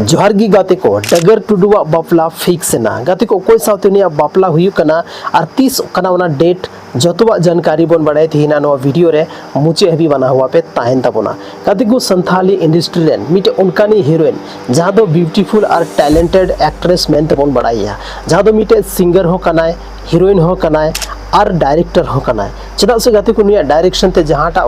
जोहार गी गाते को डगर टुडुआ बापला फिक्स ना गाते को कोई साउथ इंडिया बापला हुई कना और 30 कना वना डेट जतवा जानकारी बन बड़ाई थी ना नो वीडियो रे मुचे हबी बना हुआ पे ताहेन तबोना गाते को संथाली इंडस्ट्री रेन मिटे उनकानी हीरोइन जहां दो ब्यूटीफुल और टैलेंटेड एक्ट्रेस मेन तबन बड़ाई जहां दो मिटे सिंगर हो कनाय हीरोइन हो कनाय और डायरेक्टर हो कनाय चदा से गाते को निया डायरेक्शन ते जहांटा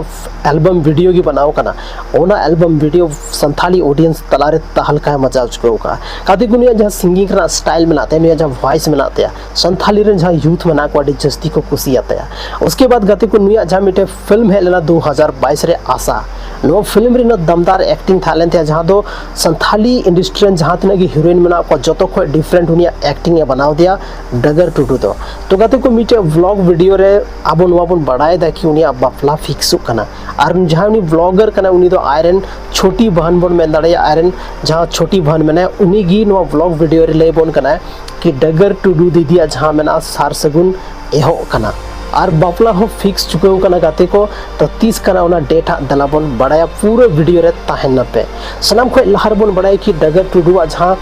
एल्बम वीडियो की बनाओ कना ओना एल्बम वीडियो संथाली ऑडियंस तलारे तहलका मचा चुको का गाते को निया जहां सिंगिंग का स्टाइल बनाते हैं जहां वॉइस बनाते हैं संथाली रे जहां यूथ मना को जस्ती को खुशी आता है उसके बाद गाते को निया जहां मिटे फिल्म है लेना 2022 रे आशा नो फिल्म रे दमदार एक्टिंग थालेन थे जहां दो संथाली इंडस्ट्री जहां तना की हीरोइन मना को जतो को डिफरेंट उनिया एक्टिंग ए बनाव दिया डगर टुडू तो गाते को मिटे व्लॉग वीडियो रे अब नोबन बढ़ाए दा कि उनिया बापला फिक्स कना और जहां उनी ब्लॉगर कना उनी दो आयरन छोटी बहन बन में दाड़े आयरन जहां छोटी बहन में उनी गी नो व्लॉग वीडियो रे ले बन कना कि डगर टुडू दीदिया जहां में सार सगुन एहो कना और बापला हो फिक्स चुके कना गाते को तो 30 कना उना डेट दलाबन बढ़ाया पूरे वीडियो रे ताहेन पे सनाम को लहर बन बढ़ाई कि डगर टुडू जहां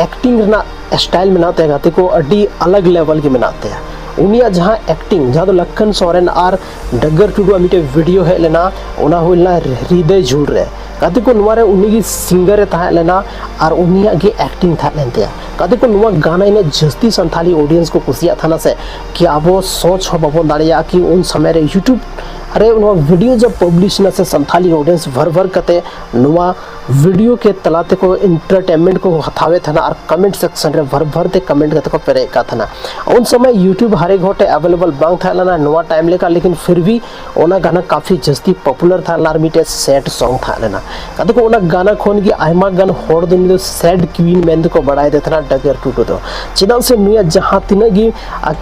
एक्टिंग ना स्टाइल बनाते गाते को अड्डी अलग लेवल की बनाते हैं उनिया जहां एक्टिंग जहां तो लखन सोरेन और डगर टुडू मिटे वीडियो है लेना उना होइला हृदय जुड़ रे गाते को नुआरे उनी की सिंगर था लेना और उनिया की एक्टिंग था लेनते गाते को नुआ गाना इने जस्ती संथाली ऑडियंस को कुसिया था ना से कि अब सोच हो बबन दाड़िया कि उन समय रे यूट्यूब अरे नुआ वीडियो जब पब्लिश न से संथाली ऑडियंस भर भर कते नुआ वीडियो के तलाते को इंटरटेनमेंट को हथावे था ना और कमेंट सेक्शन रे भर भर ते कमेंट करते को पेरे का था ना उन समय यूट्यूब हरे घोटे अवेलेबल बांग था ना नुआ टाइम लेका लेकिन फिर भी ओना गाना काफी जस्ती पॉपुलर था लार मिटे सैड सॉन्ग था लेना कदो को ओना गाना खोन की आयमा गान होड़ दिन सैड क्वीन मेन को बढ़ाए देता ना डगर टुडू तो चिदा से नुया जहां तिना की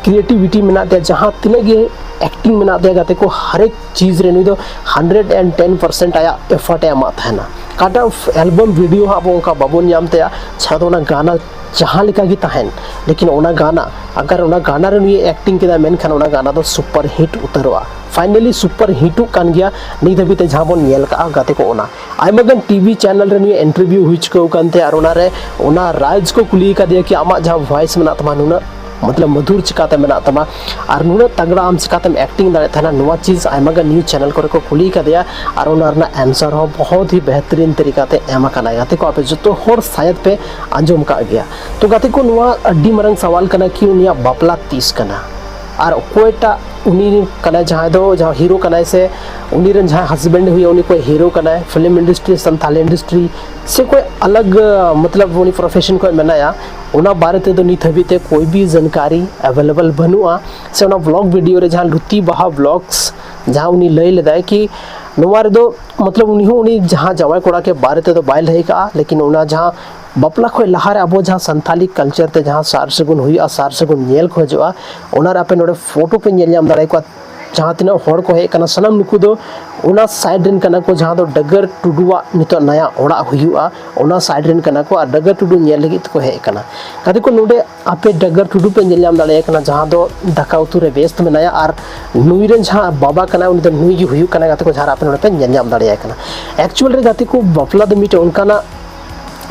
क्रिएटिविटी में ना जहां तिना की एक्टिंग में ना गाते को हर एक चीज रे दो 110% आया एफर्ट एमात है ना काटा एल्बम वीडियो अब उनका बाबन नामते छादोना गाना जहां लिखा की तहन लेकिन ओना गाना अगर ओना गाना रे ये एक्टिंग के मेन खान ओना गाना तो सुपर हिट उतरवा फाइनली सुपर हिट कान गया नहीं धबीते जहां बन नेल का गाते को ओना आइमागन टीवी चैनल रे ये इंटरव्यू हुई चुके कानते और ओना रे ओना राज को कुली का दिया कि आमा जहां वॉइस में तमा नुना मतलब मधुर चिकाते में तमा और नुना तगड़ा आम चिकाते एक्टिंग दाड़े था नुआ चीज आइमागा न्यूज चैनल को कुली का दिया और उना आंसर हो बहुत ही बेहतरीन तरीका ते एमा कना गाते को आपे जो होर शायद पे आंजम का गया तो गाते को नुआ अड्डी मरंग सवाल कना कि उनिया बापला 30 कना और कोईटा उनी कना जहां दो जहां हीरो कना से उनी रन जहां हस्बैंड हुई उनी कोई हीरो कना है फिल्म इंडस्ट्री संथाली इंडस्ट्री से कोई अलग मतलब उनी प्रोफेशन को मनाया उना बारे ते तो नी थबीते कोई भी जानकारी अवेलेबल बनुआ से उना व्लॉग वीडियो रे जहां लुती बहा व्लॉग्स जहां उनी लई लेदा कि नोवारे दो मतलब उनी जहां जवाई कोड़ा के बारे ते तो बाइल है का लेकिन उना जहां बापला खो लहारे अब जहां संथाली कल्चर ते जहां सार सगुन हुई आ सार सगुन नेल खोजवा ओनार आपे नोडे फोटो पे नेल नाम दाड़े को जहां तिना होड़ को हे कना सनम नुकु दो ओना साइड रेन कना को जहां दो डगर टुडुआ नितो नया ओड़ा हुआ ओना साइड रेन कना को आ डगर टुडु नेल लगी को हे कना कदे को नोडे आपे डगर टुडु पे नेल नाम दाड़े कना जहां दो दाका उतु रे व्यस्त में नया और नुई रेन जहां बाबा कना उनी दो नुई की हुई कना गाते को जहां आपे नोडे पे नेल नाम दाड़े कना एक्चुअल रे गाते को बापला द मिटे उनका ना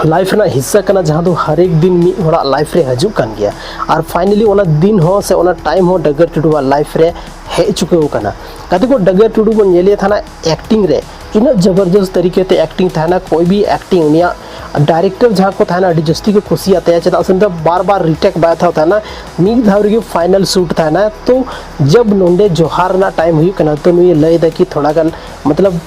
लाइफ ना हिस्सा कना जहां दो हर एक दिन मी होड़ा लाइफ रे हजू कान गया और फाइनली ओना दिन हो से ओना टाइम हो डगर टुडुआ लाइफ रे हे चुके हो कना कते को डगर टुडु बन नेलिया थाना एक्टिंग रे इन जबरदस्त तरीके ते एक्टिंग थाना कोई भी एक्टिंग उनिया डायरेक्टर जहां को थाना अडी जस्ती को खुशी आते है चदा संद बार-बार रिटेक बाय था ना मी धावरी के फाइनल शूट था ना तो जब नोंडे जोहार ना टाइम हुई कना तो ये लय दा कि थोड़ा गन मतलब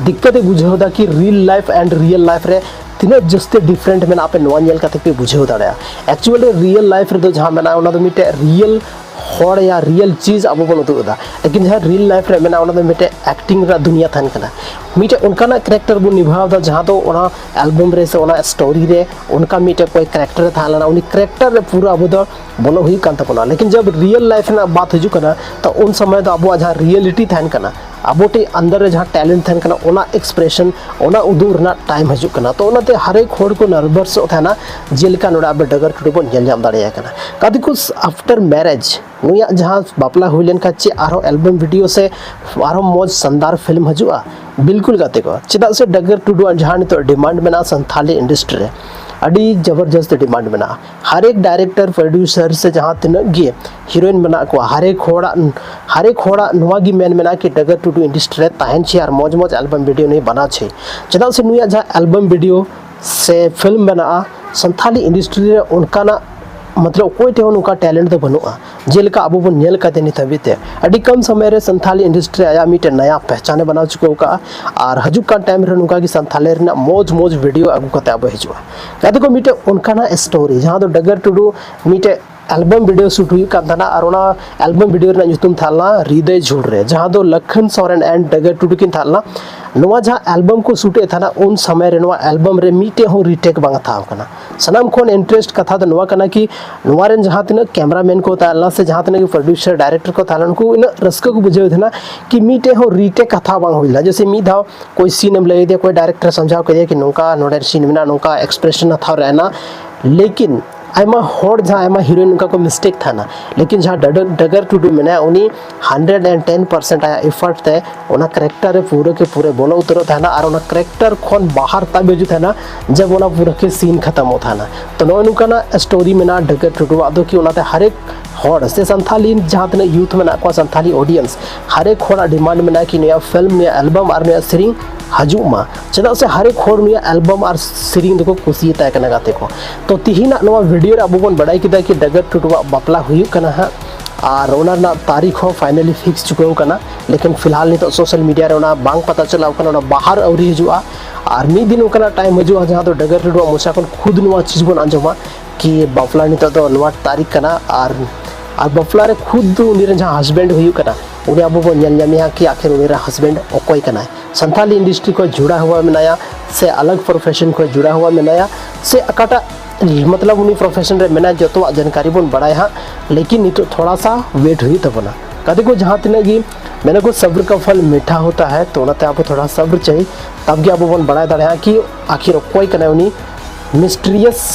दिक्कत बुझो दा कि real life and real life रे तीना जस्ते डिफरेंट में आपे नोआ नेल काते पे बुझेव दाड़या एक्चुअली रियल लाइफ रे दो जहां मेना ओना दो मिटे रियल होड़ या रियल चीज अब बन उदुदा लेकिन जहां रियल लाइफ रे मेना ओना दो मिटे एक्टिंग रा दुनिया थान कना मिटे उनका ना कैरेक्टर बो निभाव दा जहां दो ओना एल्बम रे से ओना स्टोरी रे उनका मिटे कोई कैरेक्टर था लेना उनी कैरेक्टर रे पूरा अब दो बोलो हुई कांता कोना लेकिन जब रियल लाइफ ना बात हजू कना तो उन समय तो अब जहां रियलिटी थान कना अबोटे अंदर रे जहां टैलेंट थान कना ओना एक्सप्रेशन ओना उदूर ना टाइम हजू कना तो ओनाते हर एक होड़ को नर्वस थाना जेलका नोडा अब डगर टुडु बन नेल जाम दाड़िया कना कदी कुछ आफ्टर मैरिज नुया जहां बापला हुइलेन का चे आरो एल्बम वीडियो से आरो मौज शानदार फिल्म हजुआ बिल्कुल गाते को चिदा से डगर टुडु जहां तो डिमांड में ना संथाली इंडस्ट्री अड़ी जबरदस्त डिमांड मेना हर एक डायरेक्टर प्रोड्यूसर से जहाँ तिनग गे हीरोइन मेना को हर एक होड़ा नुआ गी मेन मेना कि डगर टुडू इंडस्ट्री रे ताहन छे और मौज मौज एल्बम वीडियो नहीं बना छे चेदा से नुया जहाँ एल्बम वीडियो से फिल्म बना संथाली इंडस्ट्री रे उनका मतलब कोई टे उनका टैलेंट तो बनुआ जेलका अब बन नेल काते नित हबीते अड़ी कम समय रे संथाली इंडस्ट्री आया मीटे नया पहचाने बना चुको का और हजुक का टाइम रे उनका की संथाले रे मौज वीडियो अगु कते अब हिजुआ कते को मीटे उनका ना स्टोरी जहां तो डगर टुडू मीटे एल्बम वीडियो शूट हुई कांताना और ओना एल्बम वीडियो रे नुतुम थालना हृदय झुल रे जहां दो लखन सोरेन एंड डगर टुडू किन थालना नोवा जहां एल्बम को शूट थाना उन समय रे नोवा एल्बम रे मीटे हो रिटेक बांग था कना सनाम खोन इंटरेस्ट कथा तो नोवा कना कि नोवा रेन जहां तिना कैमरामैन को तालना से जहां तिना की प्रोड्यूसर डायरेक्टर को तालन को इन रस्क को बुझे थे ना कि मीटे हो रिटेक कथा बांग होइला जैसे मी धाव कोई सीन हम ले दे कोई डायरेक्टर समझाओ के कि नोका नोडर सीन में नोका एक्सप्रेशन था रहना लेकिन आयमा होड़ जहाँ आयमा हीरोइन उनका को मिस्टेक था ना लेकिन जहाँ डगर टुडू में उन्हीं 110% आया एफर्ट थे उना करेक्टर पूरे के पूरे बोलो उतरो था ना और उना करेक्टर खोन बाहर तब बेजू था ना जब उना पूरा के सीन खत्म होता ना तो नो उनका ना स्टोरी में ना डगर टुडू आदो कि उनाते हर एक होड़ से संथाली जहाँ तक यूथ में ना संथाली ऑडियंस हर एक होड़ा डिमांड में ना कि नया फिल्म नया एल्बम और नया सीरीज हजु मा चेदा से हर एक होड़ नया एल्बम और सीरीज को कुसी तय करना गाते को तो तिहिना नवा वीडियो अब बन बड़ाई किदा कि डगर टुडू बापला हुई कना है और ओना तारीख हो फाइनली फिक्स चुको कना लेकिन फिलहाल नहीं तो सोशल मीडिया रे ओना बांग पता चला कना बाहर अवरी हजुआ और मी दिन ओकना टाइम हजुआ जहाँ तो डगर टुडू मुसा को खुद नवा चीज बन आंजमा कि बापला नहीं तो नवा तारीख कना और बापला रे खुद उनी जहाँ हस्बैंड हुई कना उन्हें अब बन नेल कि आखिर उनी हस्बैंड ओकोई कना संथाली इंडस्ट्री को जुड़ा हुआ मेनाया से अलग प्रोफेशन को जुड़ा हुआ मेनाया से अकाटा मतलब उन्हीं प्रोफेशन रे मेना जो तो जानकारी बन बड़ा हाँ लेकिन नहीं तो थोड़ा सा वेट हुई तब ना कभी को जहाँ तिना कि मैंने को सब्र का फल मीठा होता है तो उन्हें आपको थोड़ा सब्र चाहिए तब कि आप बन बड़ा दाड़े कि आखिर कोई कना उन्हीं मिस्टीरियस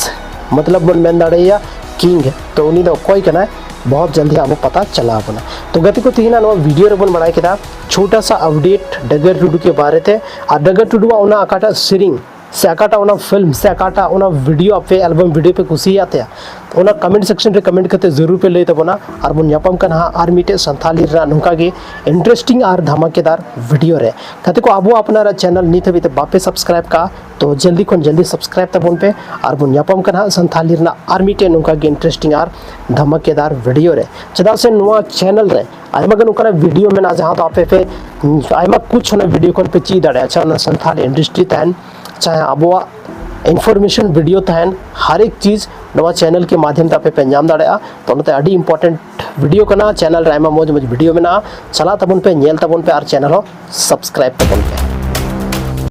मतलब बन मेन दाड़े या किंग है तो उन्हीं तो कोई कना बहुत जल्दी आपको पता चला अपना तो गति को तीन वीडियो रे बन बनाए किया छोटा सा अपडेट डगर टुडू के बारे थे और डगर टुडू उना अकाटा सीरीज से अकाटा उना फिल्म से अकाटा उना वीडियो पे एल्बम वीडियो पे कुछ आते तो उना कमेंट सेक्शन रे कमेंट करते जरूर पे ले तबना और बन यापम कना और मीटे संथाली रा नुका के इंटरेस्टिंग और धमाकेदार वीडियो रे कते को आबो अपना चैनल नी तबे बापे सब्सक्राइब का तो जल्दी को जल्दी सब्सक्राइब तबन पे और बन यापम कना संथाली रा और मीटे नुका के इंटरेस्टिंग और धमाकेदार वीडियो रे चदा से नुआ चैनल रे आयमा गन उकरा वीडियो में ना जहां तो आपे पे आयमा कुछ ना वीडियो कोन पे ची दाड़े अच्छा ना संथाली इंडस्ट्री तहन चाहे आबोआ इन्फॉर्मेशन वीडियो तहन हर एक चीज़ नवा चैनल के माध्यम से पे अंजाम दाड़ा तो उनते अड़ी इंपॉर्टेंट वीडियो करना चैनल रे आयमा मौज वीडियो में ना चला तबन पे नेल तबन पे और चैनल हो सब्सक्राइब तबन पे।